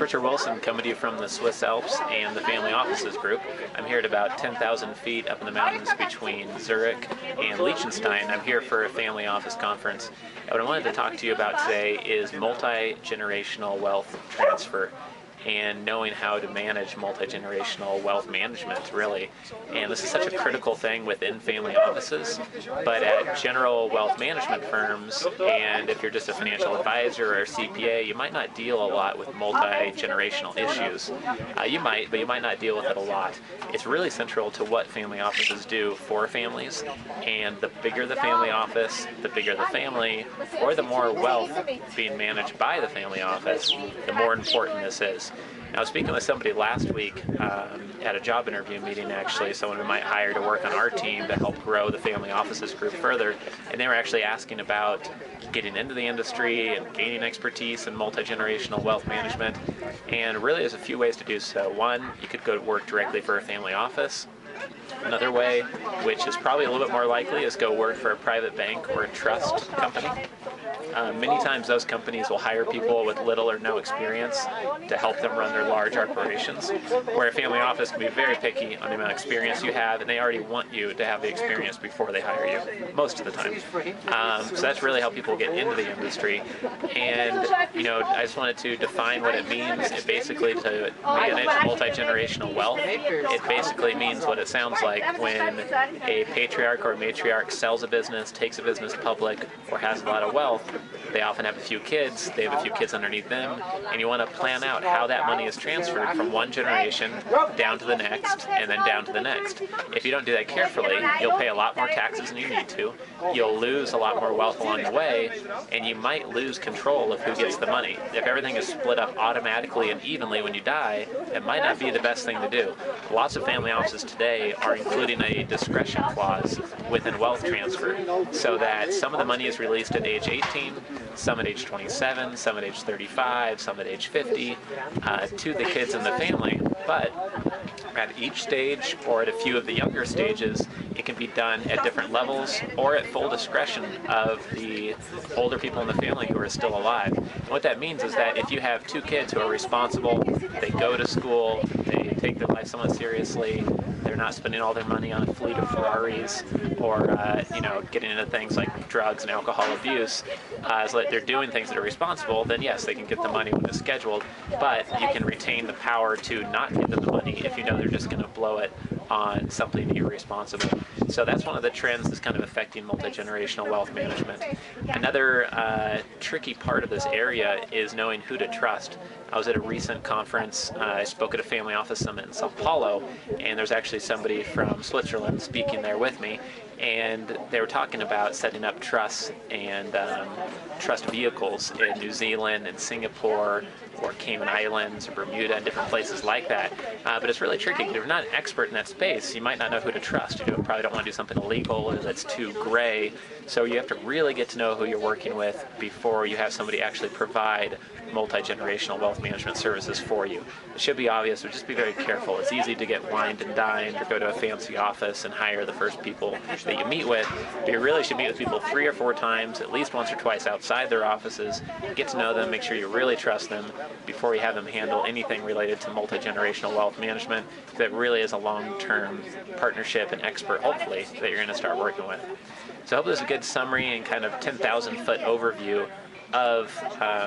Richard Wilson coming to you from the Swiss Alps and the Family Offices Group. I'm here at about 10,000 feet up in the mountains between Zurich and Liechtenstein. I'm here for a family office conference. And what I wanted to talk to you about today is multi-generational wealth transfer and knowing how to manage multi-generational wealth management, really. And this is such a critical thing within family offices, but at general wealth management firms, and if you're just a financial advisor or a CPA, you might not deal a lot with multi-generational issues. You might, but you might not deal with it a lot. It's really central to what family offices do for families, and the bigger the family office, the bigger the family, or the more wealth being managed by the family office, the more important this is. I was speaking with somebody last week at a job interview meeting, actually, someone we might hire to work on our team to help grow the family offices group further, and they were actually asking about getting into the industry and gaining expertise in multi-generational wealth management. And really there's a few ways to do so. One, you could go to work directly for a family office. Another way, which is probably a little bit more likely, is go work for a private bank or a trust company. Many times those companies will hire people with little or no experience to help them run their large operations, where a family office can be very picky on the amount of experience you have, and they already want you to have the experience before they hire you, most of the time. So that's really how people get into the industry. And I just wanted to define what it means. It basically, to manage multi-generational wealth, it basically means what it sounds like when a patriarch or a matriarch sells a business, takes a business public, or has a lot of wealth. They often have a few kids, they have a few kids underneath them, and you want to plan out how that money is transferred from one generation down to the next, and then down to the next. If you don't do that carefully, you'll pay a lot more taxes than you need to, you'll lose a lot more wealth along the way, and you might lose control of who gets the money. If everything is split up automatically and evenly when you die, it might not be the best thing to do. Lots of family offices today are including a discretion clause within wealth transfer, so that some of the money is released at age 18, some at age 27, some at age 35, some at age 50, to the kids in the family. But at each stage, or at a few of the younger stages, it can be done at different levels or at full discretion of the older people in the family who are still alive. And what that means is that if you have two kids who are responsible, they go to school, they take their life somewhat seriously, they're not spending all their money on a fleet of Ferraris or getting into things like drugs and alcohol abuse, so that they're doing things that are responsible, then yes, they can get the money when it's scheduled, but you can retain the power to not give them the money if you know they're just going to blow it on something irresponsible. So that's one of the trends that's kind of affecting multi-generational wealth management. Another tricky part of this area is knowing who to trust. I was at a recent conference, I spoke at a family office summit in Sao Paulo, and there's actually somebody from Switzerland speaking there with me, and they were talking about setting up trusts and trust vehicles in New Zealand and Singapore or Cayman Islands or Bermuda and different places like that. But it's really tricky. If you're not an expert in that space, you might not know who to trust. You probably don't want to do something illegal or that's too gray. So you have to really get to know who you're working with before you have somebody actually provide multi-generational wealth management services for you. It should be obvious, but just be very careful. It's easy to get wined and dined or go to a fancy office and hire the first people that you meet with, but you really should meet with people 3 or 4 times, at least once or twice outside their offices, get to know them, make sure you really trust them before you have them handle anything related to multi-generational wealth management, that really is a long-term partnership and expert, hopefully, that you're going to start working with. So I hope this is a good summary and kind of 10,000-foot overview of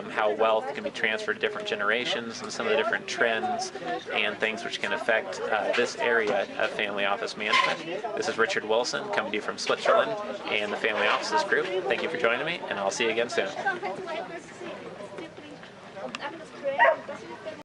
how wealth can be transferred to different generations and some of the different trends and things which can affect this area of family office management. This is Richard Wilson coming to you from Switzerland and the Family Offices Group. Thank you for joining me, and I'll see you again soon.